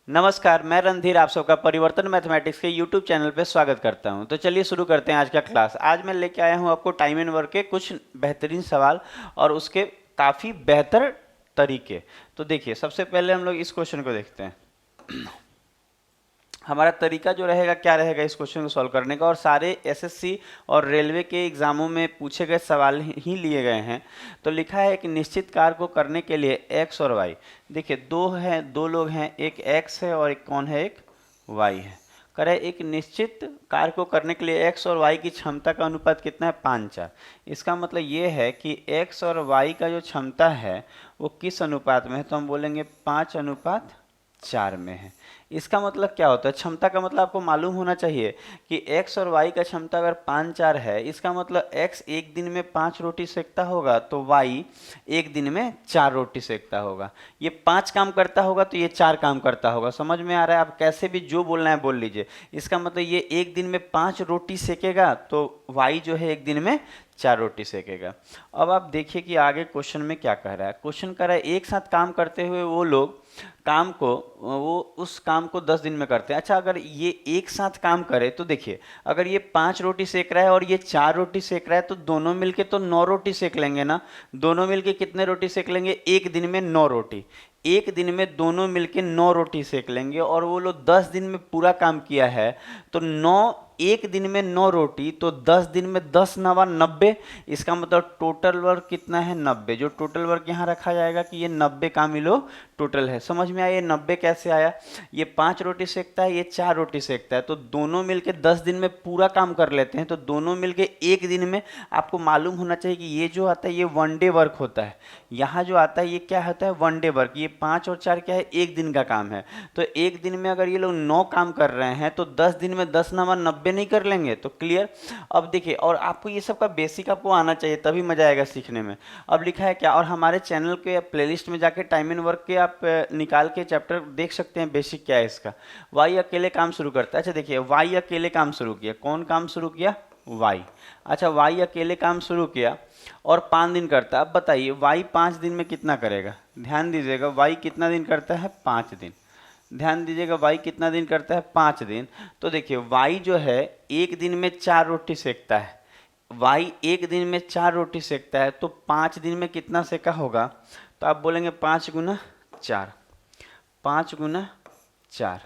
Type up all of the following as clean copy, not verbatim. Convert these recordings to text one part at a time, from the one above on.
नमस्कार, मैं रणधीर आप सबका परिवर्तन मैथमेटिक्स के यूट्यूब चैनल पे स्वागत करता हूं। तो चलिए शुरू करते हैं आज का क्लास। आज मैं लेके आया हूं आपको टाइम एंड वर्क के कुछ बेहतरीन सवाल और उसके काफ़ी बेहतर तरीके। तो देखिए, सबसे पहले हम लोग इस क्वेश्चन को देखते हैं। हमारा तरीका जो रहेगा क्या रहेगा इस क्वेश्चन को सॉल्व करने का, और सारे एसएससी और रेलवे के एग्जामों में पूछे गए सवाल ही लिए गए हैं। तो लिखा है कि निश्चित कार्य को करने के लिए एक्स और वाई, देखिए दो लोग हैं, एक एक्स है और एक कौन है, एक वाई है। करे एक निश्चित कार्य को करने के लिए एक्स और वाई की क्षमता का अनुपात कितना है, 5:4। इसका मतलब ये है कि एक्स और वाई का जो क्षमता है वो किस अनुपात में है, तो हम बोलेंगे 5:4 में है। इसका मतलब क्या होता है, क्षमता का मतलब आपको मालूम होना चाहिए कि x और y का क्षमता अगर 5:4 है, इसका मतलब x एक दिन में 5 रोटी सेकता होगा तो y एक दिन में 4 रोटी सेकता होगा। ये 5 काम करता होगा तो ये 4 काम करता होगा। समझ में आ रहा है? आप कैसे भी जो बोलना है बोल लीजिए। इसका मतलब ये एक दिन में 5 रोटी सेकेगा तो y जो है एक दिन में 4 रोटी सेकेगा। अब आप देखिए कि आगे क्वेश्चन में क्या कह रहा है। क्वेश्चन कह रहा है एक साथ काम करते हुए वो लोग उस काम को 10 दिन में करते हैं। अच्छा, अगर ये एक साथ काम करे तो देखिए, अगर ये 5 रोटी सेक रहा है और ये 4 रोटी सेक रहा है तो दोनों मिलके तो 9 रोटी सेक लेंगे ना। दोनों मिलके कितने रोटी सेक लेंगे, एक दिन में 9 रोटी। एक दिन में दोनों मिलके 9 रोटी सेक लेंगे और वो लोग 10 दिन में पूरा काम किया है तो 9 एक दिन में 9 रोटी तो 10 दिन में 10 नवा 90। इसका मतलब टोटल वर्क कितना है, 90। जो टोटल वर्क यहाँ रखा जाएगा कि ये 90 काम ये लोग टोटल है। समझ में आया ये 90 कैसे आया? ये 5 रोटी सेकता है, ये 4 रोटी सेकता है, तो दोनों मिलके 10 दिन में पूरा काम कर लेते हैं। तो दोनों मिलके एक दिन में, आपको मालूम होना चाहिए कि ये जो आता है ये 1 डे वर्क होता है। यहाँ जो आता है ये क्या होता है, 1 डे वर्क। ये 5 और 4 क्या है, एक दिन का काम है। तो एक दिन में अगर ये लोग 9 काम कर रहे हैं तो 10 दिन में 10 नवा 90 नहीं कर लेंगे? तो क्लियर। अब देखिए, और आपको ये सब का बेसिक आपको आना चाहिए, तभी मजा आएगा सीखने में। अब लिखा है क्या, और हमारे चैनल के प्लेलिस्ट में जाके टाइम एंड वर्क के आप निकाल के चैप्टर देख सकते हैं बेसिक क्या है इसका। वाई अकेले काम शुरू करता है। अच्छा देखिए, वाई अकेले काम शुरू किया, कौन काम शुरू किया, वाई। अच्छा, वाई अकेले काम शुरू किया और 5 दिन करता है। अब बताइए वाई 5 दिन में कितना करेगा? ध्यान दीजिएगा, वाई कितना दिन करता है, 5 दिन। ध्यान दीजिएगा, वाई कितना दिन करता है, 5 दिन। तो देखिए वाई जो है एक दिन में 4 रोटी सेकता है। वाई एक दिन में 4 रोटी सेकता है तो 5 दिन में कितना सेका होगा? तो आप बोलेंगे 5 गुना 4, 5 गुना 4,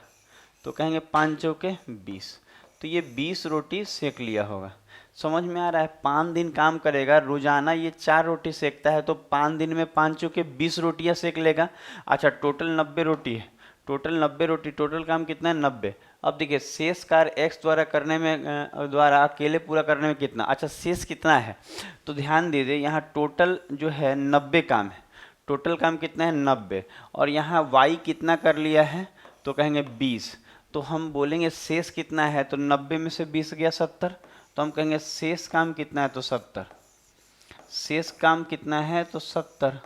तो कहेंगे 5 चौके 20। तो ये 20 रोटी सेक लिया होगा। समझ में आ रहा है? 5 दिन काम करेगा, रोजाना ये 4 रोटी सेकता है तो 5 दिन में 5 चौके 20 रोटियां सेक लेगा। अच्छा, टोटल 90 रोटी है, टोटल 90 रोटी, टोटल काम कितना है, 90। अब देखिए शेष कार्य एक्स द्वारा करने में द्वारा अकेले पूरा करने में कितना, अच्छा शेष कितना है, तो ध्यान दीजिए यहाँ टोटल जो है 90 काम है। टोटल काम कितना है, 90। और यहाँ वाई कितना कर लिया है, तो कहेंगे 20। तो हम बोलेंगे शेष कितना है, तो 90 में से 20 गया 70। तो हम कहेंगे शेष काम कितना है, तो 70। शेष काम कितना है, तो 70।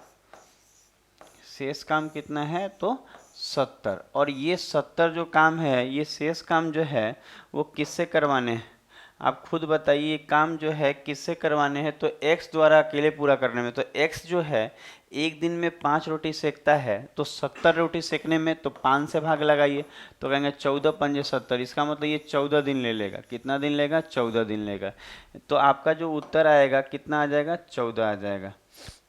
शेष काम कितना है, तो 70। और ये 70 जो काम है, ये शेष काम जो है वो किससे करवाने हैं, आप खुद बताइए। काम जो है किससे करवाने हैं, तो x द्वारा अकेले पूरा करने में। तो x जो है एक दिन में 5 रोटी सेकता है तो 70 रोटी सेकने में तो 5 से भाग लगाइए, तो कहेंगे 14 पंजे 70। इसका मतलब ये 14 दिन ले लेगा। कितना दिन लेगा, 14 दिन लेगा। तो आपका जो उत्तर आएगा कितना आ जाएगा, 14 आ जाएगा।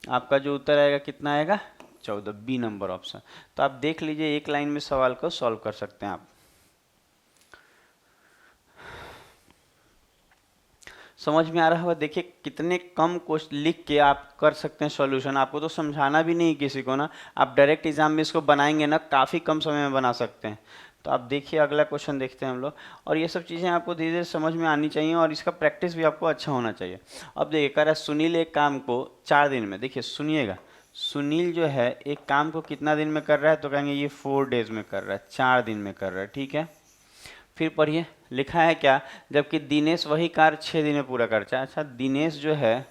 आपका जो उत्तर आएगा कितना आएगा, 14, बी नंबर ऑप्शन। तो आप देख लीजिए, एक लाइन में सवाल को सॉल्व कर सकते हैं आप। समझ में आ रहा होगा? देखिए कितने कम क्वेश्चन लिख के आप कर सकते हैं सॉल्यूशन। आपको तो समझाना भी नहीं किसी को ना, आप डायरेक्ट एग्जाम में इसको बनाएंगे ना, काफ़ी कम समय में बना सकते हैं। तो आप देखिए अगला क्वेश्चन देखते हैं हम लोग। और ये सब चीज़ें आपको धीरे धीरे समझ में आनी चाहिए और इसका प्रैक्टिस भी आपको अच्छा होना चाहिए। अब देखिए कह रहा है सुनील एक काम को 4 दिन में, देखिए सुनिएगा, सुनील जो है एक काम को कितना दिन में कर रहा है, तो कहेंगे ये 4 डेज में कर रहा है, 4 दिन में कर रहा है, ठीक है। फिर पढ़िए, लिखा है क्या, जबकि दिनेश वही कार्य 6 दिन में पूरा करता है। अच्छा, दिनेश जो है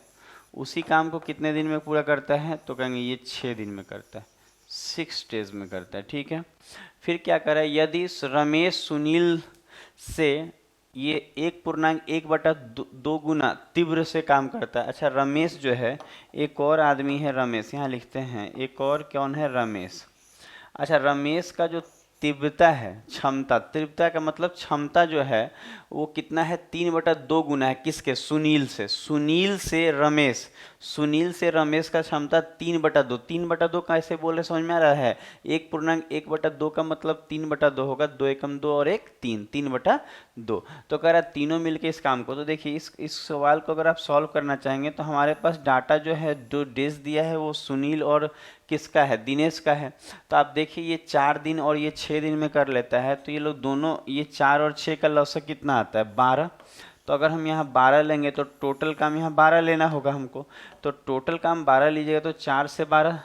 उसी काम को कितने दिन में पूरा करता है, तो कहेंगे ये 6 दिन में करता है, 6 डेज में करता है, ठीक है। फिर क्या करें, यदि रमेश सुनील से ये 1/1/2 गुना तीव्र से काम करता है। अच्छा, रमेश जो है एक और आदमी है रमेश, यहाँ लिखते हैं एक और कौन है, रमेश। अच्छा, रमेश का जो तीव्रता है, क्षमता, तीव्रता का मतलब क्षमता जो है वो कितना है, 3/2 गुना है किसके, सुनील से। सुनील से रमेश, सुनील से रमेश का क्षमता 3/2। 3/2 कैसे बोल रहे, समझ में आ रहा है? 1.1/2 का मतलब 3/2 होगा, 2 एकम 2 और 1 3, 3/2। तो कह रहा तीनों मिलके इस काम को, तो देखिए इस सवाल को अगर आप सॉल्व करना चाहेंगे तो हमारे पास डाटा जो है, जो डेज दिया है वो सुनील और किसका है, दिनेश का है। तो आप देखिए ये 4 दिन और ये 6 दिन में कर लेता है, तो ये लोग दोनों, ये 4 और 6 का लौसक कितना आता है, 12। तो अगर हम यहाँ 12 लेंगे तो टोटल काम यहाँ 12 लेना होगा हमको। तो टोटल काम 12 लीजिएगा तो 4 से 12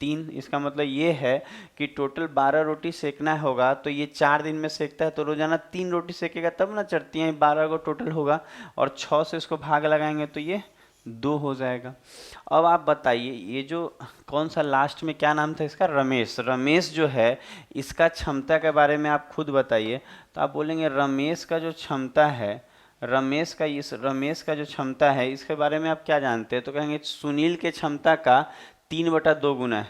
3, इसका मतलब ये है कि टोटल 12 रोटी सेकना होगा। तो ये 4 दिन में सेकता है तो रोजाना 3 रोटी सेकेगा तब ना चढ़ती हैं, 12 को टोटल होगा और 6 से इसको भाग लगाएंगे तो ये 2 हो जाएगा। अब आप बताइए ये जो कौन सा लास्ट में क्या नाम था इसका, रमेश। रमेश जो है इसका क्षमता के बारे में आप खुद बताइए। तो आप बोलेंगे रमेश का जो क्षमता है, रमेश का जो क्षमता है इसके बारे में आप क्या जानते हैं? तो कहेंगे सुनील के क्षमता का 3/2 गुना है।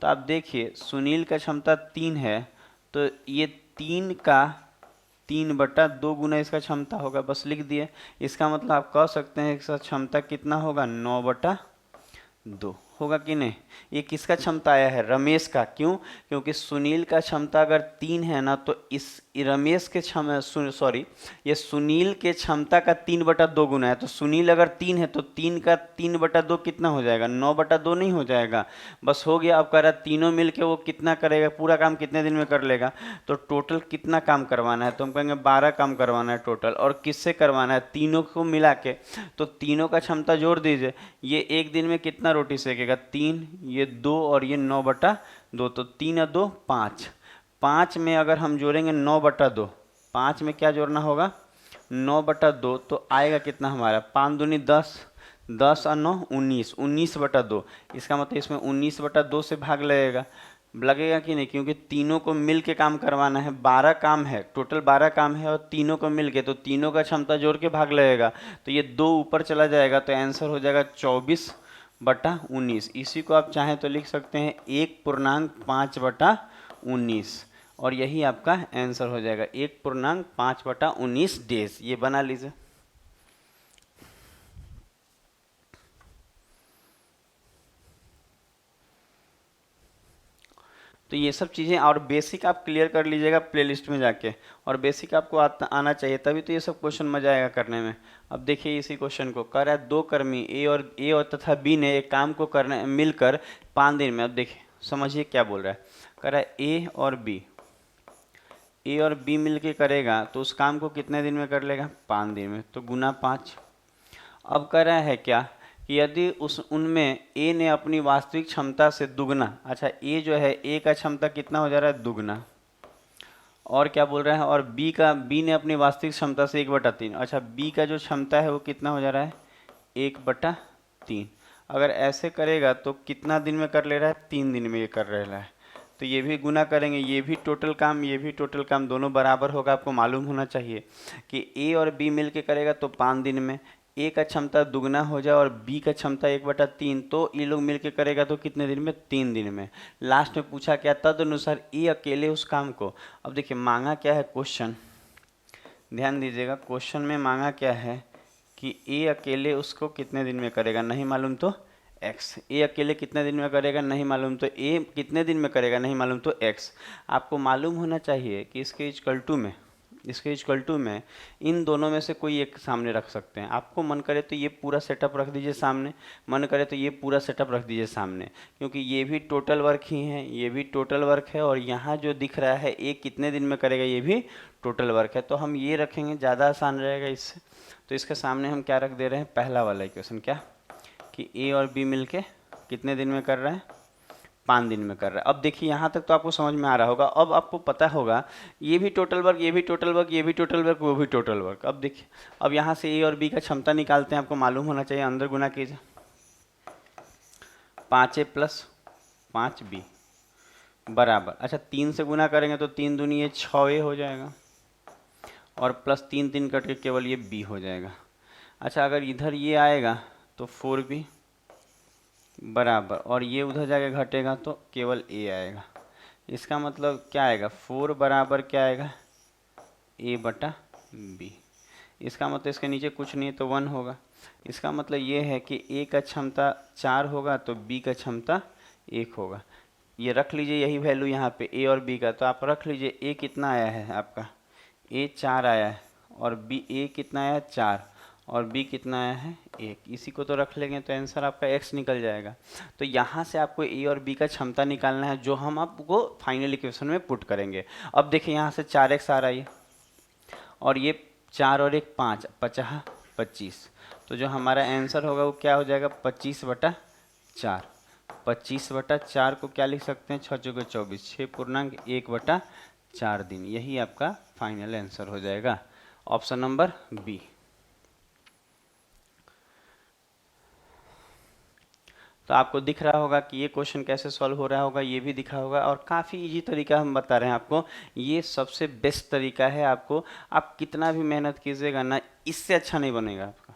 तो आप देखिए सुनील का क्षमता 3 है, तो ये 3 का 3/2 गुना इसका क्षमता होगा, बस लिख दिए। इसका मतलब आप कह सकते हैं इसका क्षमता कितना होगा, 9/2 होगा कि नहीं। ये किसका क्षमता आया है, रमेश का। क्यों? क्योंकि सुनील का क्षमता अगर 3 है ना, तो इस रमेश के सॉरी ये सुनील के क्षमता का 3/2 गुना है। तो सुनील अगर 3 है तो 3 का 3/2 कितना हो जाएगा, 9/2 नहीं हो जाएगा, बस हो गया। अब कह रहा तीनों मिलके वो कितना करेगा, पूरा काम कितने दिन में कर लेगा। तो टोटल कितना काम करवाना है, तो हम कहेंगे 12 काम करवाना है टोटल। और किससे करवाना है, तीनों को मिला के। तो तीनों का क्षमता जोड़ दीजिए, ये एक दिन में कितना रोटी सेकेगा, 3, ये 2 और ये 9/2। तो 3 और 2 5, 5 में अगर हम जोड़ेंगे 9/2, 5 में क्या जोड़ना होगा, 9/2। तो आएगा कितना हमारा, 5 दूनी 10, 10 और 9 19, 19/2। इसका मतलब इसमें 19/2 से भाग लगेगा कि नहीं, क्योंकि तीनों को मिल के काम करवाना है। 12 काम है टोटल, 12 काम है और तीनों को मिल के, तो तीनों का क्षमता जोड़ के भाग लगेगा। तो ये 2 ऊपर चला जाएगा, तो आंसर हो जाएगा 24/19। इसी को आप चाहें तो लिख सकते हैं 1.5/19, और यही आपका आंसर हो जाएगा 1.5/19 डेज। ये बना लीजिए। तो ये सब चीज़ें और बेसिक आप क्लियर कर लीजिएगा प्लेलिस्ट में जाके, और बेसिक आपको आना चाहिए, तभी तो ये सब क्वेश्चन मजा आएगा करने में। अब देखिए इसी क्वेश्चन को कह रहा है, 2 कर्मी ए और तथा बी ने एक काम को करने मिलकर 5 दिन में। अब देखिए समझिए क्या बोल रहा है, कह रहा है ए और बी मिल के करेगा तो उस काम को कितने दिन में कर लेगा, 5 दिन में। तो गुना 5। अब कह रहा है क्या कि यदि उनमें ए ने अपनी वास्तविक क्षमता से दुगना, अच्छा ए जो है, ए का क्षमता कितना हो जा रहा है, दुगना। और क्या बोल रहा है, और बी ने अपनी वास्तविक क्षमता से 1/3। अच्छा बी का जो क्षमता है वो कितना हो जा रहा है, 1/3। अगर ऐसे करेगा तो कितना दिन में कर ले रहा है, 3 दिन में ये कर रहा है। तो ये भी गुना करेंगे, ये भी टोटल काम दोनों बराबर होगा। आपको मालूम होना चाहिए कि ए और बी मिल के करेगा तो 5 दिन में, ए का क्षमता दुगना हो जाए और बी का क्षमता 1/3, तो ये लोग मिलके करेगा तो कितने दिन में, 3 दिन में। लास्ट में पूछा क्या, तदनुसार ए अकेले उस काम को। अब देखिए मांगा क्या है क्वेश्चन, ध्यान दीजिएगा, क्वेश्चन में मांगा क्या है कि ए अकेले उसको कितने दिन में करेगा, नहीं मालूम तो एक्स। ए अकेले कितने दिन में करेगा नहीं मालूम, तो ए कितने दिन में करेगा नहीं मालूम, तो एक्स। आपको मालूम होना चाहिए कि इसके इक्वल टू में इन दोनों में से कोई एक सामने रख सकते हैं। आपको मन करे तो ये पूरा सेटअप रख दीजिए सामने, मन करे तो ये पूरा सेटअप रख दीजिए सामने, क्योंकि ये भी टोटल वर्क ही है, ये भी टोटल वर्क है, और यहाँ जो दिख रहा है ए कितने दिन में करेगा ये भी टोटल वर्क है। तो हम ये रखेंगे, ज़्यादा आसान रहेगा इससे। तो इसके सामने हम क्या रख दे रहे हैं, पहला वाला इक्वेशन, क्या कि ए और बी मिलके कितने दिन में कर रहा है, 5 दिन में कर रहा है। अब देखिए यहाँ तक तो आपको समझ में आ रहा होगा। अब आपको पता होगा ये भी टोटल वर्क, ये भी टोटल वर्क, ये भी टोटल वर्क, वो भी टोटल वर्क। अब देखिए, अब यहाँ से ए और बी का क्षमता निकालते हैं। आपको मालूम होना चाहिए, अंदर गुना कीजिए, 5A + 5B बराबर, अच्छा 3 से गुना करेंगे तो 3 दूनी ये 6A हो जाएगा, और प्लस 3 3 कट के केवल ये B हो जाएगा। अच्छा अगर इधर ये आएगा तो 4B बराबर, और ये उधर जाके घटेगा तो केवल A आएगा। इसका मतलब क्या आएगा, 4 बराबर क्या आएगा, ए बटा बी। इसका मतलब इसके नीचे कुछ नहीं है तो 1 होगा। इसका मतलब ये है कि ए का क्षमता 4 होगा तो बी का क्षमता 1 होगा। ये रख लीजिए यही वैल्यू यहाँ पे ए और बी का, तो आप रख लीजिए ए कितना आया है आपका, ए 4 आया है, और बी ए कितना आया है 4, और बी कितना आया है 1। इसी को तो रख लेंगे तो आंसर आपका x निकल जाएगा। तो यहाँ से आपको ए और बी का क्षमता निकालना है, जो हम आपको फाइनल इक्वेशन में पुट करेंगे। अब देखिए यहाँ से 4x आ रहा है, और ये 4 और 1 5, 50 25। तो जो हमारा आंसर होगा वो क्या हो जाएगा, 25/4। 25/4 को क्या लिख सकते हैं, 6 चौके 24, 6.1/4 दिन। यही आपका फाइनल आंसर हो जाएगा, ऑप्शन नंबर बी। तो आपको दिख रहा होगा कि ये क्वेश्चन कैसे सॉल्व हो रहा होगा, ये भी दिखा होगा, और काफ़ी इजी तरीका हम बता रहे हैं आपको। ये सबसे बेस्ट तरीका है। आपको आप कितना भी मेहनत कीजिएगा ना, इससे अच्छा नहीं बनेगा आपका,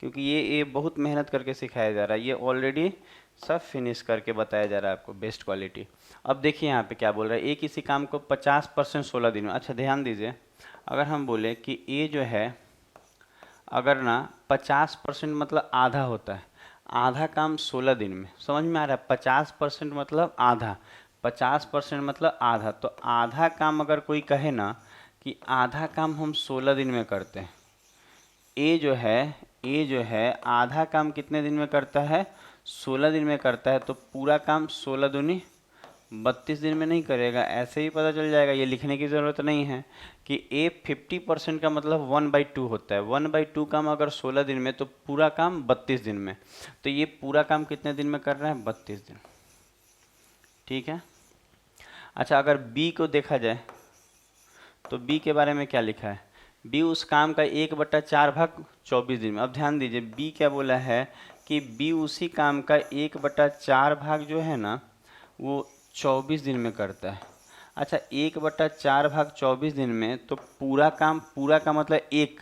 क्योंकि ये बहुत मेहनत करके सिखाया जा रहा है। ये ऑलरेडी सब फिनिश करके बताया जा रहा है आपको, बेस्ट क्वालिटी। अब देखिए यहाँ पे क्या बोल रहा है, ए किसी काम को 50% 16 दिन में। अच्छा ध्यान दीजिए, अगर हम बोले कि ए जो है, अगर ना 50% मतलब आधा होता है, आधा काम 16 दिन में, समझ में आ रहा है, 50% मतलब आधा, 50% मतलब आधा। तो आधा काम अगर कोई कहे ना कि आधा काम हम 16 दिन में करते हैं, ए जो है आधा काम कितने दिन में करता है, 16 दिन में करता है। तो पूरा काम 16 दूनी 32 दिन में नहीं करेगा, ऐसे ही पता चल जाएगा, ये लिखने की ज़रूरत नहीं है कि ए 50% का मतलब 1/2 होता है। 1/2 काम अगर 16 दिन में, तो पूरा काम 32 दिन में। तो ये पूरा काम कितने दिन में कर रहा है, 32 दिन। ठीक है। अच्छा अगर बी को देखा जाए तो बी के बारे में क्या लिखा है, बी उस काम का 1/4 भाग 24 दिन में। अब ध्यान दीजिए, बी क्या बोला है कि बी उसी काम का 1/4 भाग जो है ना, वो 24 दिन में करता है। अच्छा 1/4 भाग 24 दिन में, तो पूरा काम, पूरा का मतलब एक,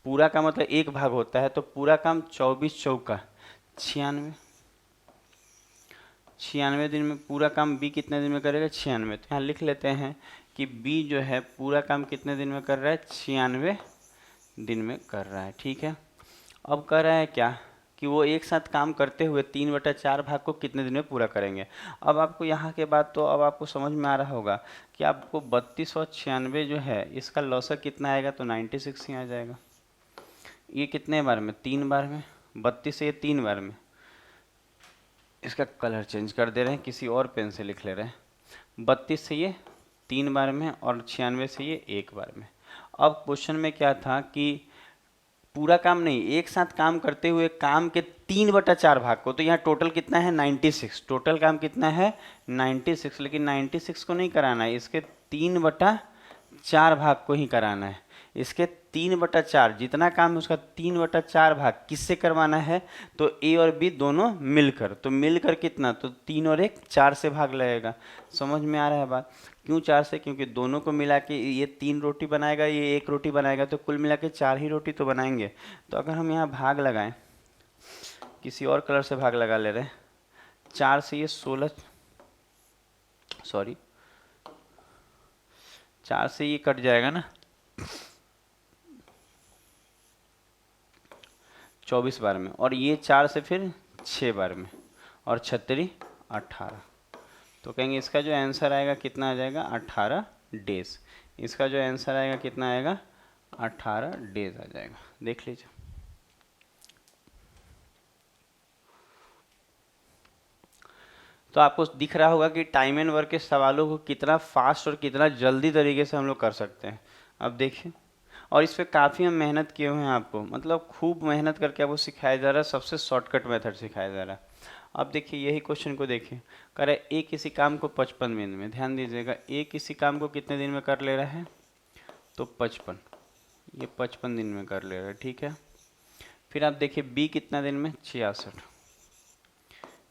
पूरा का मतलब एक भाग होता है, तो पूरा काम 24 चौका 96, 96 दिन में पूरा काम बी कितने दिन में करेगा, 96। तो यहाँ लिख लेते हैं कि बी जो है पूरा काम कितने दिन में कर रहा है, 96 दिन में कर रहा है। ठीक है। अब कर रहा है क्या कि वो एक साथ काम करते हुए 3/4 भाग को कितने दिन में पूरा करेंगे। अब आपको यहाँ के बाद तो अब आपको समझ में आ रहा होगा कि आपको 32 और 96 जो है, इसका लॉसक कितना आएगा, तो 96 ही आ जाएगा। ये कितने बार में, 3 बार में, 32 से ये 3 बार में। इसका कलर चेंज कर दे रहे हैं, किसी और पेन से लिख ले रहे हैं। 32 से ये 3 बार में, और 96 से ये 1 बार में। अब क्वेश्चन में क्या था कि पूरा काम नहीं, एक साथ काम करते हुए काम के 3/4 भाग को, तो यहाँ टोटल कितना है, 96। टोटल काम कितना है, 96। लेकिन 96 को नहीं कराना है, इसके 3/4 भाग को ही कराना है। इसके 3/4 जितना काम है उसका 3/4 भाग किससे करवाना है, तो ए और बी दोनों मिलकर। तो मिलकर कितना, तो 3 और 1 4 से भाग लगेगा। समझ में आ रहा है बात, क्यों 4 से, क्योंकि दोनों को मिला के ये 3 रोटी बनाएगा, ये 1 रोटी बनाएगा, तो कुल मिला के 4 ही रोटी तो बनाएंगे। तो अगर हम यहाँ भाग लगाएं, किसी और कलर से भाग लगा ले रहे हैं, 4 से ये 16, सॉरी 4 से ये कट जाएगा ना, 24 बार में, और ये 4 से फिर 6 बार में, और 36 18। तो कहेंगे इसका जो आंसर आएगा कितना आ जाएगा, 18 डेज। इसका जो आंसर आएगा कितना आएगा, 18 डेज आ जाएगा। देख लीजिए। तो आपको दिख रहा होगा कि टाइम एंड वर्क के सवालों को कितना फास्ट और कितना जल्दी तरीके से हम लोग कर सकते हैं। अब देखिए, और इस पर काफ़ी हम मेहनत किए हुए हैं, आपको मतलब खूब मेहनत करके आपको सिखाया जा रहा है, सबसे शॉर्टकट मेथड सिखाया जा रहा है। अब देखिए यही क्वेश्चन को देखिए, कह रहे ए किसी काम को 55 दिन में, ध्यान दीजिएगा, ए किसी काम को कितने दिन में कर ले रहा है, तो 55, ये 55 दिन में कर ले रहा है। ठीक है। फिर आप देखिए बी कितना दिन में, 66,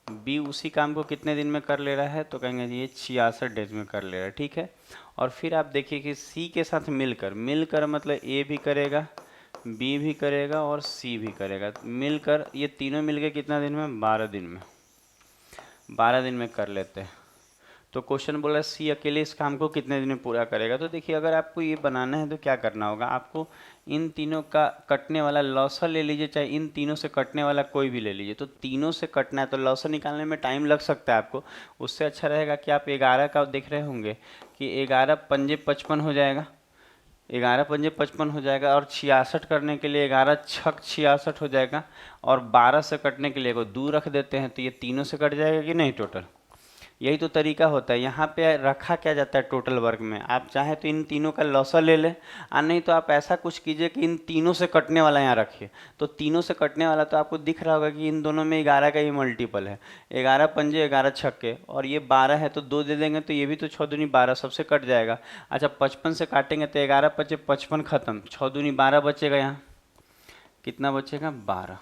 बी उसी काम को कितने दिन में कर ले रहा है, तो कहेंगे ये 66 डेज में कर ले रहा है। ठीक है। और फिर आप देखिए कि सी के साथ मिलकर, मिलकर मतलब ए भी करेगा, बी भी करेगा, और सी भी करेगा, मिलकर ये तीनों मिलकर कितना दिन में, 12 दिन में, 12 दिन में कर लेते हैं। तो क्वेश्चन बोला है सी अकेले इस काम को कितने दिन में पूरा करेगा। तो देखिए अगर आपको ये बनाना है तो क्या करना होगा, आपको इन तीनों का कटने वाला लॉसर ले लीजिए, चाहे इन तीनों से कटने वाला कोई भी ले लीजिए। तो तीनों से कटना है तो लॉसर निकालने में टाइम लग सकता है आपको। उससे अच्छा रहेगा कि आप 11 का देख रहे होंगे कि 11 पंजे 55 हो जाएगा, 11 पंजे 55 हो जाएगा। और 66 करने के लिए 11 छक 66 हो जाएगा। और 12 से कटने के लिए को 2 रख देते हैं तो ये तीनों से कट जाएगा कि नहीं टोटल। यही तो तरीका होता है। यहाँ पे रखा क्या जाता है टोटल वर्क में, आप चाहे तो इन तीनों का लॉसर ले लें, और नहीं तो आप ऐसा कुछ कीजिए कि इन तीनों से कटने वाला यहाँ रखिए। तो तीनों से कटने वाला तो आपको दिख रहा होगा कि इन दोनों में 11 का ही मल्टीपल है, 11 पंजे 11 छक्के, और ये 12 है तो 2 दे देंगे तो ये भी तो 6 दूनी 12 सबसे कट जाएगा। अच्छा 55 से काटेंगे तो 11 पचे 55 खत्म, 6 दूनी 12 बचेगा, यहाँ कितना बचेगा 12।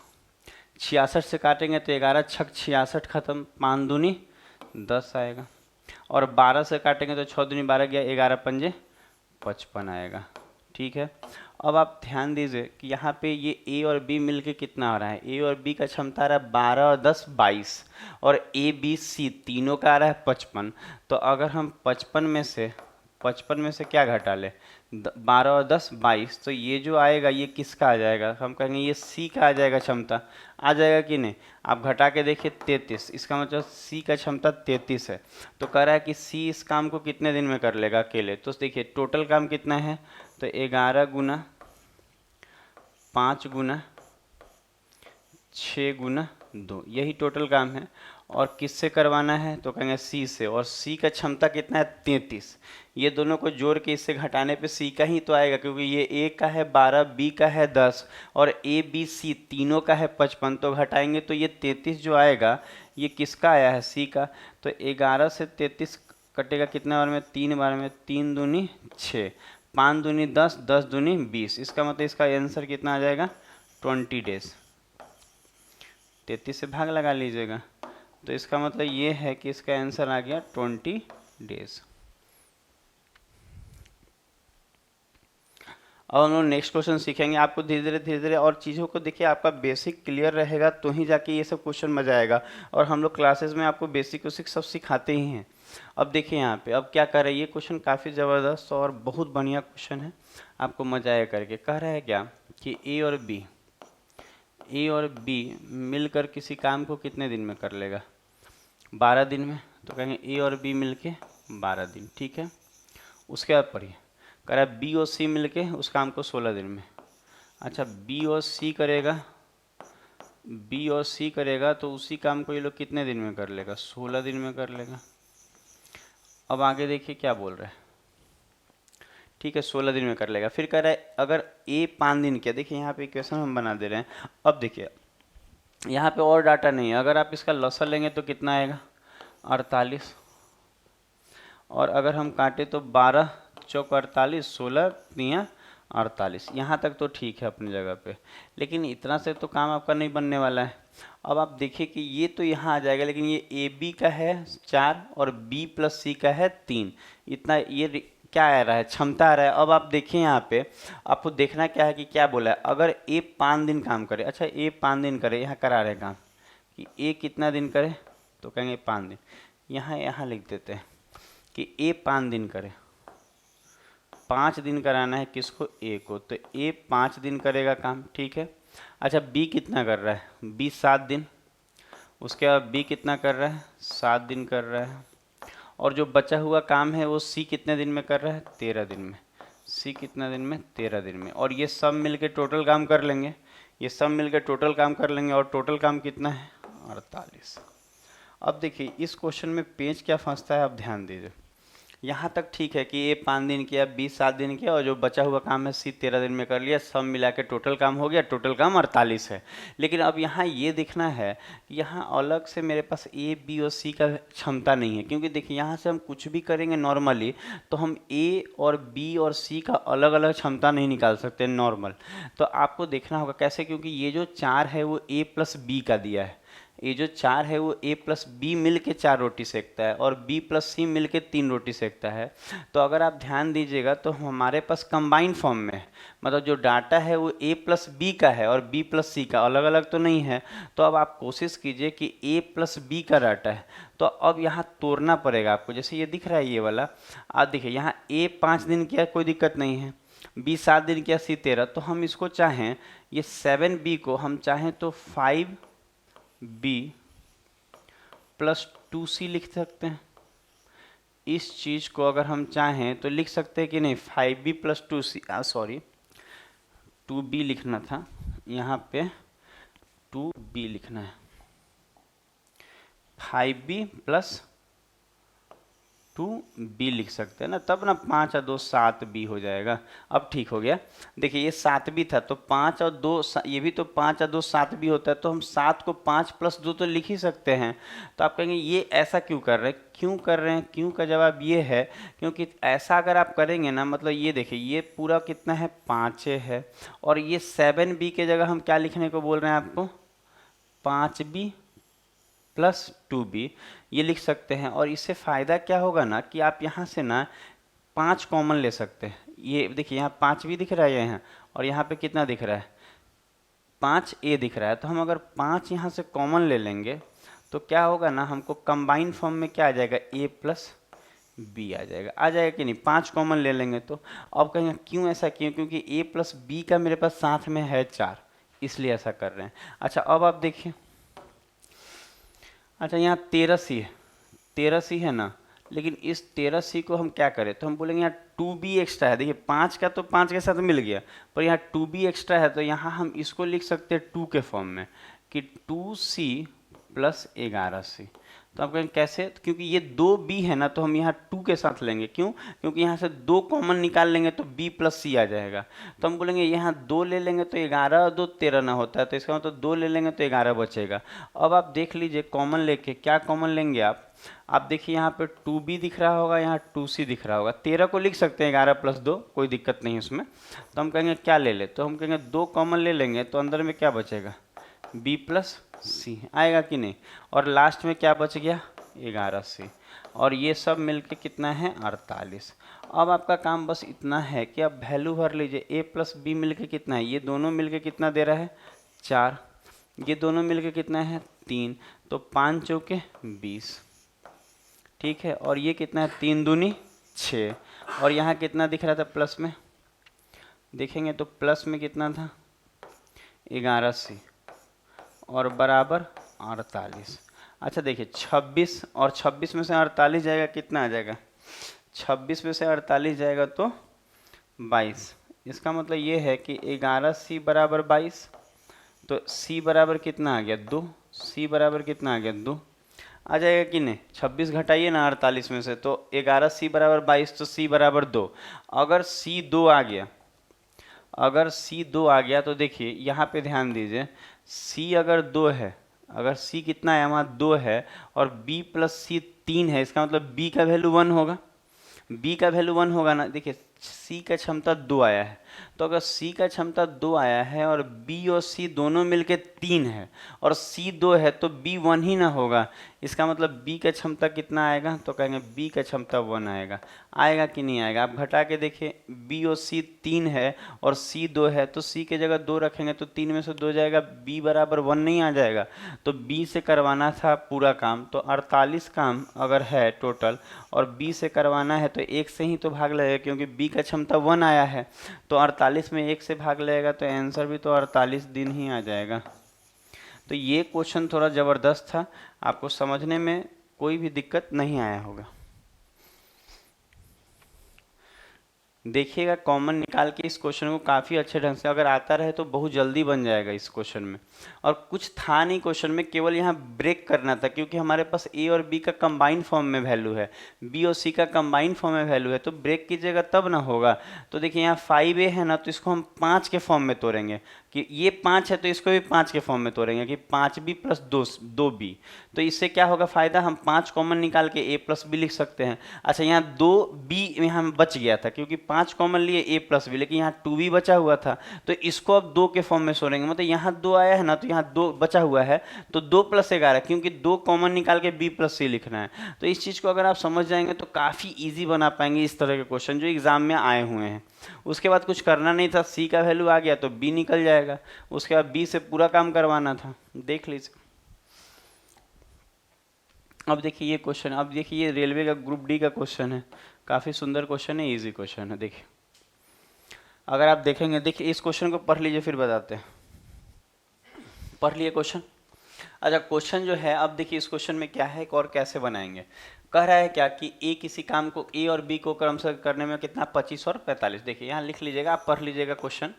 66 से काटेंगे तो 11 छक 66 खत्म, 5 दूनी 10 आएगा। और 12 से काटेंगे तो 6 दूनी 12 गया, 11 पंजे 55 आएगा। ठीक है, अब आप ध्यान दीजिए कि यहाँ पे ये ए और बी मिलके कितना आ रहा है, ए और बी का क्षमता आ रहा है 12 और 10 22, और ए बी सी तीनों का आ रहा है 55। तो अगर हम 55 में से क्या घटा ले, 12 और 10 22, तो ये जो आएगा ये किसका आ जाएगा, हम कहेंगे ये सी का आ जाएगा, क्षमता आ जाएगा कि नहीं। आप घटा के देखिए 33, इसका मतलब सी का क्षमता 33 है। तो कह रहा है कि सी इस काम को कितने दिन में कर लेगा अकेले। तो देखिए टोटल काम कितना है, तो 11 गुना 5 गुना 6 गुना 2, यही टोटल काम है। और किससे करवाना है, तो कहेंगे सी से, और सी का क्षमता कितना है 33। ये दोनों को जोड़ के इससे घटाने पे सी का ही तो आएगा, क्योंकि ये ए का है 12, बी का है 10, और ए बी सी तीनों का है 55। तो घटाएंगे तो ये 33 जो आएगा ये किसका आया है, सी का। तो 11 से 33 कटेगा कितने बार में, 3 बार में, 3 दूनी 6, 5 दूनी 10, 10 दूनी 20। इसका मतलब इसका आंसर कितना आ जाएगा 20 डेज। 33 से भाग लगा लीजिएगा, तो इसका मतलब ये है कि इसका आंसर आ गया 20 डेज। अब हम लोग नेक्स्ट क्वेश्चन सीखेंगे। आपको धीरे धीरे और चीज़ों को देखिए, आपका बेसिक क्लियर रहेगा तो ही जाके ये सब क्वेश्चन मजा आएगा। और हम लोग क्लासेस में आपको बेसिक सब सिखाते ही हैं। अब देखिए यहाँ पे अब क्या कर रहा है, ये क्वेश्चन काफ़ी ज़बरदस्त और बहुत बढ़िया क्वेश्चन है, आपको मजा आया करके। कह रहा है क्या कि ए और बी मिलकर किसी काम को कितने दिन में कर लेगा, 12 दिन में। तो कहेंगे ए और बी मिलके 12 दिन, ठीक है। उसके बाद पढ़िए, कह रहा है बी और सी मिलके उस काम को 16 दिन में। अच्छा बी और सी करेगा तो उसी काम को ये लोग कितने दिन में कर लेगा, 16 दिन में कर लेगा। अब आगे देखिए क्या बोल रहा है, ठीक है 16 दिन में कर लेगा। फिर कह रहा है अगर ए 5 दिन किया, देखिए यहाँ पे इक्वेशन हम बना दे रहे हैं। अब देखिए यहाँ पे और डाटा नहीं है, अगर आप इसका लॉसर लेंगे तो कितना आएगा 48, और अगर हम काटे तो 12 चौक 48, 16 तियाँ 48। यहाँ तक तो ठीक है अपनी जगह पे, लेकिन इतना से तो काम आपका नहीं बनने वाला है। अब आप देखिए कि ये तो यहाँ आ जाएगा, लेकिन ये ए बी का है 4 और बी प्लस सी का है 3, इतना ये क्या आ रहा है, क्षमता आ रहा है। अब आप देखिए यहाँ पे आपको देखना क्या है कि क्या बोला है, अगर ए 5 दिन काम करे। अच्छा ए 5 दिन करे, यहाँ करा रहे काम कि ए कितना दिन करे, तो कहेंगे 5 दिन। यहाँ लिख देते हैं कि ए 5 दिन करे, 5 दिन कराना है किसको, ए को। तो ए 5 दिन करेगा काम, ठीक है। अच्छा बी कितना कर रहा है, बी 7 दिन। उसके बाद बी कितना कर रहा है, 7 दिन कर रहा है। और जो बचा हुआ काम है वो सी कितने दिन में कर रहा है, 13 दिन में। सी कितना दिन में, 13 दिन में। और ये सब मिलके टोटल काम कर लेंगे, ये सब मिलके टोटल काम कर लेंगे, और टोटल काम कितना है 48। अब देखिए इस क्वेश्चन में पेंच क्या फंसता है, आप ध्यान दीजिए। यहाँ तक ठीक है कि ए 5 दिन किया, बी 7 दिन किया, और जो बचा हुआ काम है सी 13 दिन में कर लिया, सब मिला के टोटल काम हो गया, टोटल काम 48 है। लेकिन अब यहाँ ये देखना है कि यहाँ अलग से मेरे पास ए बी और सी का क्षमता नहीं है, क्योंकि देखिए यहाँ से हम कुछ भी करेंगे नॉर्मली तो हम ए और बी और सी का अलग अलग क्षमता नहीं निकाल सकते नॉर्मल। तो आपको देखना होगा कैसे, क्योंकि ये जो 4 है वो ए प्लस बी का दिया है, ये जो 4 है वो a प्लस बी मिल के 4 रोटी सेकता है और b प्लस सी मिल के 3 रोटी सेकता है। तो अगर आप ध्यान दीजिएगा तो हमारे पास कंबाइन फॉर्म में है, मतलब जो डाटा है वो a प्लस बी का है और b प्लस सी का, अलग अलग तो नहीं है। तो अब आप कोशिश कीजिए कि a प्लस बी का डाटा है, तो अब यहाँ तोड़ना पड़ेगा आपको। जैसे ये दिख रहा है ये वाला, आप देखिए यहाँ a 5 दिन किया कोई दिक्कत नहीं है, b 7 दिन किया, c 13, तो हम इसको चाहें ये 7b को हम चाहें तो 5b प्लस 2c लिख सकते हैं। इस चीज़ को अगर हम चाहें तो लिख सकते हैं कि नहीं, 5b plus 2c, sorry 2b लिखना था, यहाँ पे 2b लिखना है, 5b प्लस 2b लिख सकते हैं ना, तब ना 5 और 2 7b हो जाएगा। अब ठीक हो गया। देखिए ये 7b था तो 5 और 2 ये भी तो 5 और 2 7b होता है, तो हम 7 को 5 प्लस 2 तो लिख ही सकते हैं। तो आप कहेंगे ये ऐसा क्यों कर रहे हैं, क्यों कर रहे हैं? क्यों का जवाब ये है क्योंकि ऐसा अगर आप करेंगे ना, मतलब ये देखिए ये पूरा कितना है, 5 है, और ये 7b के जगह हम क्या लिखने को बोल रहे हैं आपको, 5b प्लस 2b ये लिख सकते हैं। और इससे फ़ायदा क्या होगा ना कि आप यहाँ से ना 5 कॉमन ले सकते हैं। ये देखिए यहाँ 5 भी दिख रहा है यहाँ, और यहाँ पे कितना दिख रहा है, 5a दिख रहा है। तो हम अगर 5 यहाँ से कॉमन ले लेंगे तो क्या होगा ना, हमको कंबाइन फॉर्म में क्या आ जाएगा, a प्लस बी आ जाएगा। आ जाएगा कि नहीं, 5 कॉमन ले लेंगे तो। अब कहेंगे क्यों ऐसा, क्यों? क्योंकि a प्लस बी का मेरे पास साथ में है 4, इसलिए ऐसा कर रहे हैं। अच्छा अब आप देखिए, अच्छा यहाँ 13c है, 13c है ना, लेकिन इस 13c को हम क्या करें, तो हम बोलेंगे यहाँ 2b एक्स्ट्रा है। देखिए 5 का तो 5 के साथ मिल गया, पर यहाँ 2b एक्स्ट्रा है, तो यहाँ हम इसको लिख सकते हैं 2 के फॉर्म में कि 2c प्लस 11c। तो आप कहेंगे कैसे, क्योंकि ये 2b है ना, तो हम यहाँ 2 के साथ लेंगे। क्यों? क्योंकि यहाँ से 2 कॉमन निकाल लेंगे तो b प्लस c आ जाएगा। तो हम बोलेंगे यहाँ 2 ले लेंगे तो 11 और 2 13 ना होता है, तो इसका मतलब 2 ले लेंगे तो 11 बचेगा। अब आप देख लीजिए कॉमन लेके क्या कॉमन लेंगे आप देखिए यहाँ पे 2b दिख रहा होगा, यहाँ 2c दिख रहा होगा। 13 को लिख सकते हैं 11 प्लस 2, कोई दिक्कत नहीं उसमें। तो हम कहेंगे क्या ले ले, तो हम कहेंगे 2 कॉमन ले लेंगे तो अंदर में क्या बचेगा, b प्लस सी आएगा कि नहीं, और लास्ट में क्या बच गया, 11c, और ये सब मिलके कितना है, 48। अब आपका काम बस इतना है कि आप वैल्यू भर लीजिए। a प्लस बी मिलके कितना है, ये दोनों मिलके कितना दे रहा है, 4, ये दोनों मिलके कितना है, 3, तो 5 चौके 20, ठीक है। और ये कितना है, 3 दूनी 6, और यहाँ कितना दिख रहा था प्लस में, देखेंगे तो प्लस में कितना था, 11c और बराबर 48। अच्छा देखिए 26 और 26 में से 48 जाएगा, कितना आ जाएगा, 26 में से 48 जाएगा तो 22। इसका मतलब ये है कि 11c बराबर 22, तो c बराबर कितना आ गया, 2, c बराबर कितना आ गया, 2 आ जाएगा कि नहीं। 26 घटाइए ना 48 में से, तो 11c बराबर 22, तो c बराबर 2। अगर c 2 आ गया, अगर c 2 आ गया तो देखिए यहाँ पे ध्यान दीजिए, c अगर 2 है, अगर c कितना है वहाँ 2 है, और b प्लस c 3 है, इसका मतलब b का वैल्यू 1 होगा, b का वैल्यू 1 होगा ना। देखिए c का क्षमता 2 आया है, तो अगर c का क्षमता 2 आया है और b और c दोनों मिलके 3 है और c 2 है, तो b 1 ही ना होगा। इसका मतलब b का क्षमता कितना आएगा, तो कहेंगे b का क्षमता 1 आएगा। आएगा कि नहीं आएगा, आप घटा के देखिए, b और c 3 है और c 2 है, तो c के जगह 2 रखेंगे तो 3 में से 2 जाएगा, b बराबर 1 नहीं आ जाएगा। तो b से करवाना था पूरा काम, तो 48 काम अगर है टोटल और b से करवाना है तो 1 से ही तो भाग लगेगा, क्योंकि b का क्षमता 1 आया है, तो 48 में 1 से भाग लगेगा, तो आंसर भी तो 48 दिन ही आ जाएगा। तो ये क्वेश्चन थोड़ा ज़बरदस्त था, आपको समझने में कोई भी दिक्कत नहीं आया होगा। देखिएगा कॉमन निकाल के इस क्वेश्चन को काफ़ी अच्छे ढंग से, अगर आता रहे तो बहुत जल्दी बन जाएगा इस क्वेश्चन में। और कुछ था नहीं क्वेश्चन में, केवल यहाँ ब्रेक करना था, क्योंकि हमारे पास a और b का कंबाइन फॉर्म में वैल्यू है, b और c का कंबाइन फॉर्म में वैल्यू है, तो ब्रेक कीजिएगा तब ना होगा। तो देखिए यहाँ 5a है ना, तो इसको हम 5 के फॉर्म में तोड़ेंगे कि ये 5 है तो इसको भी 5 के फॉर्म में तोड़ेंगे कि 5b प्लस 2b। तो इससे क्या होगा फायदा, हम 5 कॉमन निकाल के a प्लस बी लिख सकते हैं। अच्छा यहाँ 2b यहाँ बच गया था क्योंकि 5 कॉमन लिए a प्लस बी, लेकिन यहाँ 2b बचा हुआ था तो इसको अब 2 के फॉर्म में तोड़ेंगे। मतलब यहाँ 2 आया है ना तो यहाँ 2 बचा हुआ है तो 2 प्लस 11, क्योंकि 2 कॉमन निकाल के b प्लस सी लिखना है। तो इस चीज़ को अगर आप समझ जाएंगे तो काफ़ी ईजी बना पाएंगे इस तरह के क्वेश्चन जो एग्जाम में आए हुए हैं। उसके बाद कुछ करना नहीं था, सी का वैल्यू आ गया तो बी निकल जाएगा, उसके बाद बी से पूरा काम करवाना था। देख लीजिए अब देखिए ये क्वेश्चन, अब देखिए ये रेलवे का ग्रुप डी का क्वेश्चन है, काफ़ी सुंदर क्वेश्चन है, इजी क्वेश्चन है। देखिए अगर आप देखेंगे, देखिए इस क्वेश्चन को पढ़ लीजिए फिर बताते हैं। पढ़ लिए क्वेश्चन। अच्छा क्वेश्चन जो है अब देखिए इस क्वेश्चन में क्या है और कैसे बनाएंगे। कह रहा है क्या कि ए किसी काम को ए और बी को क्रमशः करने में कितना 25 और 45। देखिए यहाँ लिख लीजिएगा, आप पढ़ लीजिएगा क्वेश्चन।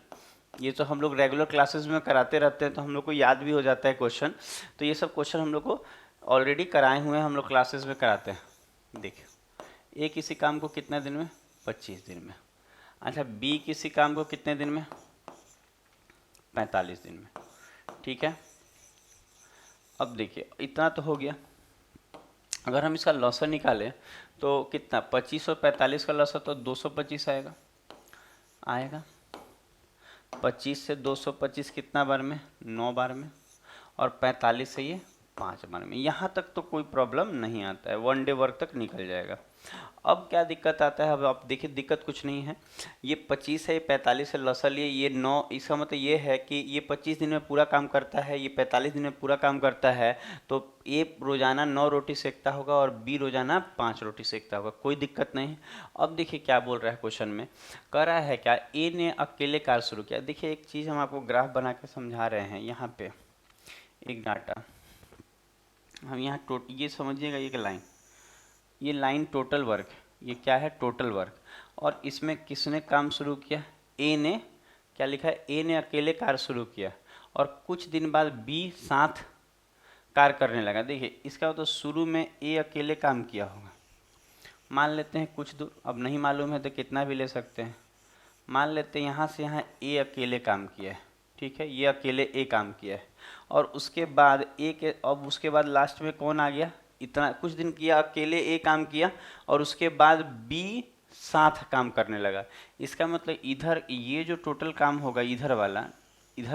ये तो हम लोग रेगुलर क्लासेस में कराते रहते हैं तो हम लोग को याद भी हो जाता है क्वेश्चन। तो ये सब क्वेश्चन हम लोग को ऑलरेडी कराए हुए हैं, हम लोग क्लासेस में कराते हैं। देखिए ए किसी काम को कितने दिन में, 25 दिन में। अच्छा बी किसी काम को कितने दिन में, 45 दिन में। ठीक है, अब देखिए इतना तो हो गया। अगर हम इसका लॉसर निकालें तो कितना, 25 और 45 का लॉसर तो 225 आएगा। 25 से 225 कितना बार में, 9 बार में, और 45 से ये 5 बार में। यहाँ तक तो कोई प्रॉब्लम नहीं आता है, 1 डे वर्क तक निकल जाएगा। अब क्या दिक्कत आता है, अब आप देखिए दिक्कत कुछ नहीं है। ये 25 है, ये 45 से लॉसर लिए, ये 9, इसका मतलब ये है कि ये 25 दिन में पूरा काम करता है, ये 45 दिन में पूरा काम करता है। तो ए रोजाना 9 रोटी सेकता होगा और बी रोजाना 5 रोटी सेकता होगा, कोई दिक्कत नहीं। अब देखिए क्या बोल रहा है क्वेश्चन में, कह रहा है क्या ए ने अकेले कार्य शुरू किया। देखिए एक चीज़ हम आपको ग्राफ बना के समझा रहे हैं। यहाँ पे एक डाटा हम यहाँ ये समझिएगा, एक लाइन, ये लाइन टोटल वर्क, ये क्या है टोटल वर्क, और इसमें किसने काम शुरू किया, ए ने। क्या लिखा है, ए ने अकेले कार्य शुरू किया और कुछ दिन बाद बी साथ कार्य करने लगा। देखिए इसका तो शुरू में ए अकेले काम किया होगा, मान लेते हैं कुछ दूर, अब नहीं मालूम है तो कितना भी ले सकते हैं। मान लेते हैं यहाँ से यहाँ ए अकेले काम किया है, ठीक है, ये अकेले ए काम किया है, और उसके बाद ए के, अब उसके बाद लास्ट में कौन आ गया, इतना कुछ दिन किया अकेले ए काम किया और उसके बाद बी साथ काम करने लगा। इसका मतलब इधर ये जो टोटल काम होगा, इधर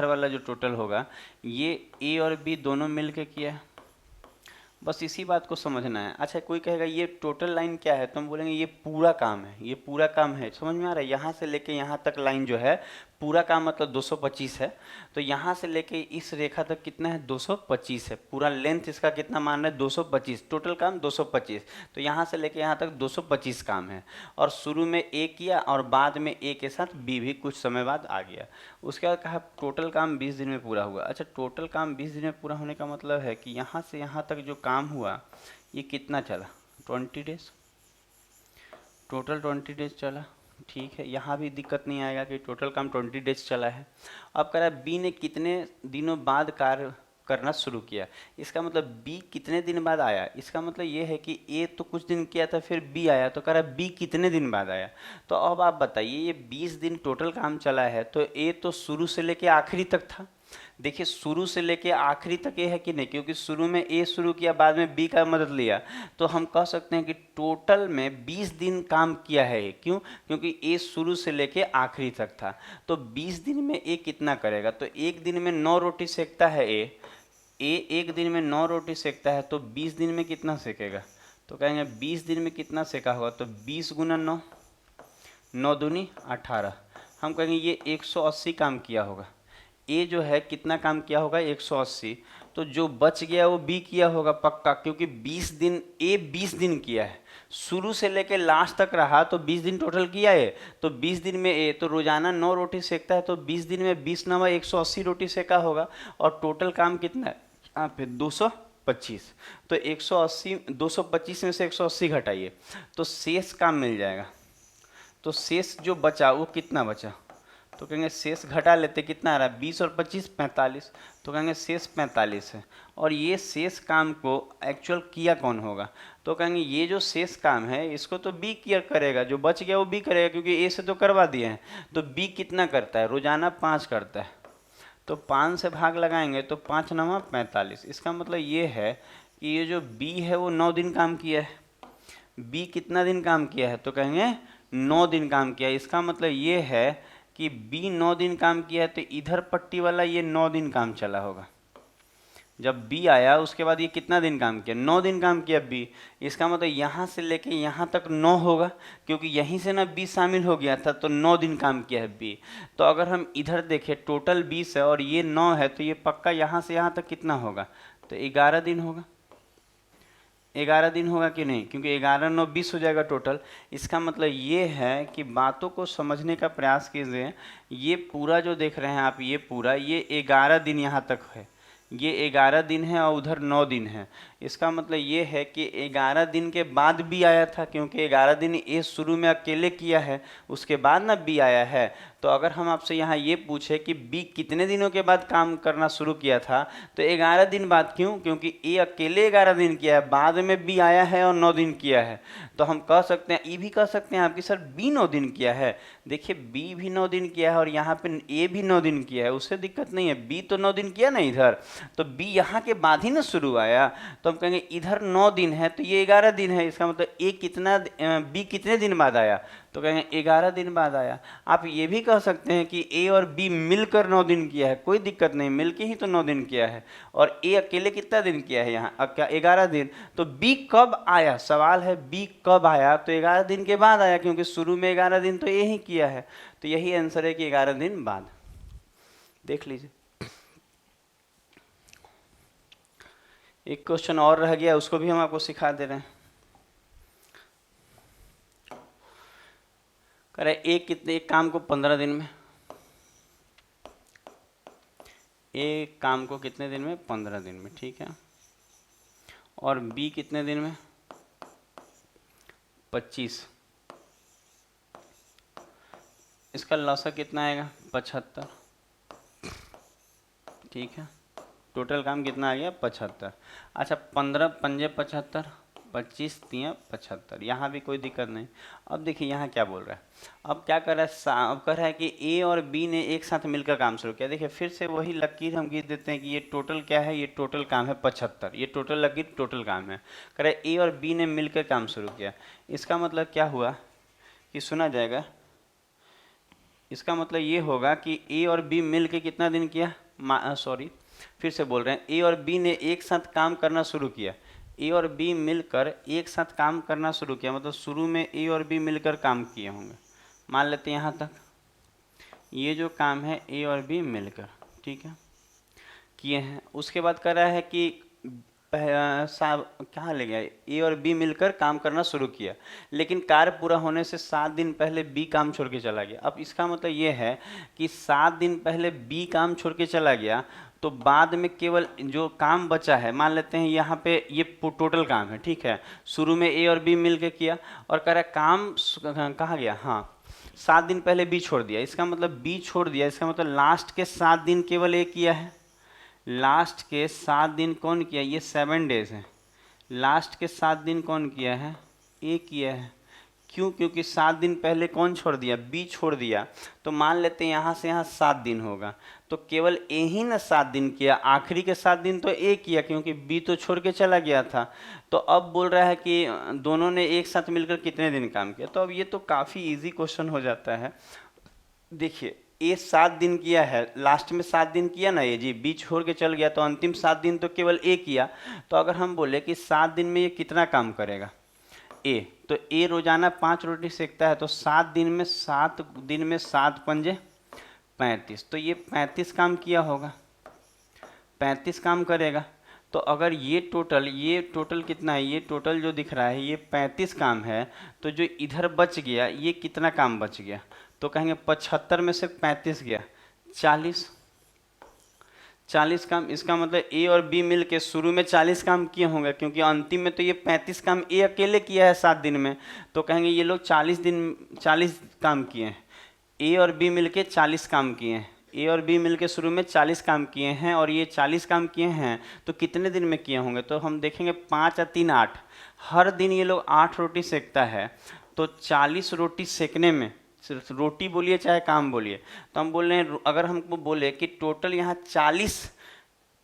वाला जो टोटल होगा, ये ए और बी दोनों मिल के किया है। बस इसी बात को समझना है। अच्छा कोई कहेगा ये टोटल लाइन क्या है, तो हम बोलेंगे ये पूरा काम है, ये पूरा काम है। समझ में आ रहा है, यहाँ से लेके यहाँ तक लाइन जो है पूरा काम मतलब 225 है। तो यहाँ से लेके इस रेखा तक कितना है, 225 है। पूरा लेंथ इसका कितना मान रहे हैं, 225, टोटल काम 225। तो यहाँ से लेके यहाँ तक 225 काम है, और शुरू में ए किया और बाद में ए के साथ बी भी कुछ समय बाद आ गया। उसके बाद कहा टोटल काम 20 दिन में पूरा हुआ। अच्छा टोटल काम 20 दिन में पूरा होने का मतलब है कि यहाँ से यहाँ तक जो काम हुआ ये कितना चला, 20 डेज, टोटल 20 डेज चला। ठीक है, यहाँ भी दिक्कत नहीं आएगा कि टोटल काम 20 डेज चला है। अब कह रहा है बी ने कितने दिनों बाद कार्य करना शुरू किया। इसका मतलब बी कितने दिन बाद आया, इसका मतलब ये है कि ए तो कुछ दिन किया था फिर बी आया, तो कह रहा है बी कितने दिन बाद आया। तो अब आप बताइए ये 20 दिन टोटल काम चला है तो ए तो शुरू से लेके आखिरी तक था। देखिए शुरू से लेके आखिरी तक ये है कि नहीं, क्योंकि शुरू में ए शुरू किया बाद में बी का मदद लिया, तो हम कह सकते हैं कि टोटल में 20 दिन काम किया है। क्यों, क्योंकि ए शुरू से लेके आखिरी तक था। तो 20 दिन में ए कितना करेगा, तो एक दिन में 9 रोटी सेकता है ए एक दिन में 9 रोटी सेकता है, तो 20 दिन में कितना सेकेगा, तो कहेंगे 20 दिन में कितना सेका होगा, तो 20 गुना 9, 9 दूनी 18, हम कहेंगे ये 180 काम किया होगा। ए जो है कितना काम किया होगा, 180, तो जो बच गया वो बी किया होगा पक्का, क्योंकि 20 दिन ए 20 दिन किया है, शुरू से लेके लास्ट तक रहा, तो 20 दिन टोटल किया है। तो 20 दिन में ए तो रोजाना 9 रोटी सेकता है, तो 20 दिन में 20 नवा 180 रोटी सेका होगा, और टोटल काम कितना है यहाँ पे 225। तो 180, 225 में से 180 घटाइए तो शेष काम मिल जाएगा। तो शेष जो बचा वो कितना बचा, तो कहेंगे शेष घटा लेते, कितना आ रहा है 20 और 25 45, तो कहेंगे शेष 45 है। और ये शेष काम को एक्चुअल किया कौन होगा, तो कहेंगे ये जो शेष काम है इसको तो बी किया करेगा, जो बच गया वो बी करेगा, क्योंकि ए से तो करवा दिए हैं। तो बी कितना करता है, रोजाना 5 करता है, तो 5 से भाग लगाएंगे तो 5 नवा 45। इसका मतलब ये है कि ये जो बी है वो 9 दिन काम किया है। बी कितना दिन काम किया है, तो कहेंगे 9 दिन काम किया है। इसका मतलब ये है कि बी 9 दिन काम किया है, तो इधर पट्टी वाला ये 9 दिन काम चला होगा। जब बी आया उसके बाद ये कितना दिन काम किया, 9 दिन काम किया बी। इसका मतलब यहाँ से लेके यहाँ तक 9 होगा, क्योंकि यहीं से ना बी शामिल हो गया था, तो 9 दिन काम किया है बी। तो अगर हम इधर देखें टोटल 20 है और ये 9 है, तो ये पक्का यहाँ से यहाँ तक कितना होगा, तो 11 दिन होगा। 11 दिन होगा कि नहीं, क्योंकि 11 9 20 हो जाएगा टोटल। इसका मतलब ये है कि बातों को समझने का प्रयास कीजिए। ये पूरा जो देख रहे हैं आप, ये पूरा ये 11 दिन यहाँ तक है, ये 11 दिन है और उधर 9 दिन है। इसका मतलब ये है कि 11 दिन के बाद बी आया था, क्योंकि 11 दिन ए शुरू में अकेले किया है, उसके बाद ना बी आया है। तो अगर हम आपसे यहाँ ये पूछे कि बी कितने दिनों के बाद काम करना शुरू किया था, तो 11 दिन बाद। क्यों? क्योंकि ए अकेले 11 दिन किया है, बाद में बी आया है और 9 दिन किया है। तो हम कह सकते हैं, ये भी कह सकते हैं आपकी सर बी 9 दिन किया है। देखिए बी भी 9 दिन किया है और यहाँ पे ए भी 9 दिन किया है, उससे दिक्कत नहीं है। बी तो 9 दिन किया ना इधर, तो बी यहाँ के बाद ही ना शुरू आया। तो हम कहेंगे इधर 9 दिन है तो ये 11 दिन है। इसका मतलब ए कितना, बी कितने दिन बाद आया, तो कहेंगे 11 दिन बाद आया। आप ये भी कह सकते हैं कि ए और बी मिलकर 9 दिन किया है, कोई दिक्कत नहीं, मिलके ही तो 9 दिन किया है। और ए अकेले कितना दिन किया है यहाँ, क्या 11 दिन। तो बी कब आया, सवाल है बी कब आया, तो 11 दिन के बाद आया, क्योंकि शुरू में 11 दिन तो ए ही किया है। तो यही आंसर है कि 11 दिन बाद। देख लीजिए, एक क्वेश्चन और रह गया, उसको भी हम आपको सिखा दे रहे हैं। कह रहे एक काम को 15 दिन में, एक काम को कितने दिन में, 15 दिन में, ठीक है। और बी कितने दिन में, 25। इसका लौसक कितना आएगा, 75, ठीक है। टोटल काम कितना आ गया, 75। अच्छा 15 पंजे 75, 25 तिया 75, यहाँ भी कोई दिक्कत नहीं। अब देखिए यहाँ क्या बोल रहा है, अब क्या कर रहा है, अब कह रहा है कि ए और बी ने एक साथ मिलकर काम शुरू किया। देखिए फिर से वही लकीर हम खींच देते हैं कि ये टोटल क्या है, ये टोटल काम है 75, ये टोटल लकीर टोटल काम है। कह रहा है ए और बी ने मिलकर काम शुरू किया। इसका मतलब क्या हुआ कि सुना जाएगा, इसका मतलब ये होगा कि ए और बी मिल के कितना दिन किया, सॉरी फिर से बोल रहे हैं, ए और बी ने एक साथ काम करना शुरू किया। ए और बी मिलकर एक साथ काम करना शुरू किया, मतलब शुरू में ए और बी मिलकर काम किए होंगे। मान लेते हैं यहाँ तक ये जो काम है ए और बी मिलकर, ठीक है, किए हैं। उसके बाद कर रहा है कि कहाँ ले गया, ए और बी मिलकर काम करना शुरू किया, लेकिन कार्य पूरा होने से 7 दिन पहले बी काम छोड़ के चला गया। अब इसका मतलब ये है कि 7 दिन पहले बी काम छोड़ के चला गया, तो बाद में केवल जो काम बचा है, मान लेते हैं यहाँ पे ये टोटल काम है, ठीक है, शुरू में ए और बी मिल के किया, और कह रहा काम कहाँ गया, हाँ 7 दिन पहले बी छोड़ दिया। इसका मतलब बी छोड़ दिया, इसका मतलब लास्ट के 7 दिन केवल ए किया है। लास्ट के 7 दिन कौन किया, ये 7 डेज है, लास्ट के 7 दिन कौन किया है, ए किया है। क्यों? क्योंकि 7 दिन पहले कौन छोड़ दिया, बी छोड़ दिया। तो मान लेते हैं यहाँ से यहाँ 7 दिन होगा, तो केवल ए ही ना 7 दिन किया, आखिरी के 7 दिन तो ए किया, क्योंकि बी तो छोड़ के चला गया था। तो अब बोल रहा है कि दोनों ने एक साथ मिलकर कितने दिन काम किया। तो अब ये तो काफ़ी इजी क्वेश्चन हो जाता है। देखिए ए 7 दिन किया है, लास्ट में 7 दिन किया ना ये जी, बी छोड़ के चल गया, तो अंतिम 7 दिन तो केवल ए किया। तो अगर हम बोले कि 7 दिन में ये कितना काम करेगा ए, तो ए रोजाना 5 रोटी सेकता है, तो 7 दिन में 7 पंजे 35, तो ये 35 काम किया होगा, 35 काम करेगा। तो अगर ये टोटल कितना है, ये टोटल जो दिख रहा है ये 35 काम है, तो जो इधर बच गया ये कितना काम बच गया, तो कहेंगे 75 में से 35 गया 40 काम। इसका मतलब ए और बी मिल के शुरू में 40 काम किए होंगे, क्योंकि अंतिम में तो ये 35 काम ए अकेले किया है 7 दिन में, तो कहेंगे ये लोग 40 काम किए हैं। ए और बी मिल के 40 काम किए हैं, ए और बी मिल के शुरू में 40 काम किए हैं, और ये 40 काम किए हैं तो कितने दिन में किए होंगे, तो हम देखेंगे 5 या 3 8, हर दिन ये लोग 8 रोटी सेकता है, तो 40 रोटी सेकने में रोटी बोलिए चाहे काम बोलिए, तो हम बोल रहे हैं अगर हमको बोले कि टोटल यहाँ 40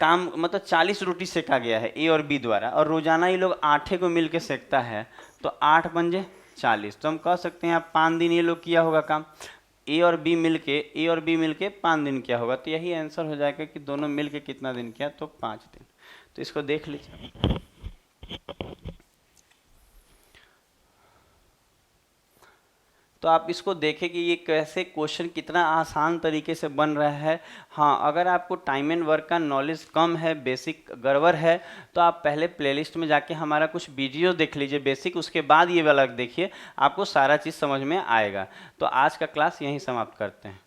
काम मतलब 40 रोटी सेका गया है ए और बी द्वारा, और रोजाना ये लोग 8 को मिल के सेकता है, तो 8 पंजे 40, तो हम कह सकते हैं 5 दिन ये लोग किया होगा काम। ए और बी मिलके 5 दिन किया होगा, तो यही आंसर हो जाएगा कि दोनों मिलके कितना दिन किया, तो 5 दिन। तो इसको देख लीजिए। तो आप इसको देखें कि ये कैसे क्वेश्चन कितना आसान तरीके से बन रहा है। हाँ, अगर आपको टाइम एंड वर्क का नॉलेज कम है, बेसिक गड़बड़ है, तो आप पहले प्लेलिस्ट में जाके हमारा कुछ वीडियो देख लीजिए बेसिक, उसके बाद ये वाला देखिए, आपको सारा चीज़ समझ में आएगा। तो आज का क्लास यहीं समाप्त करते हैं।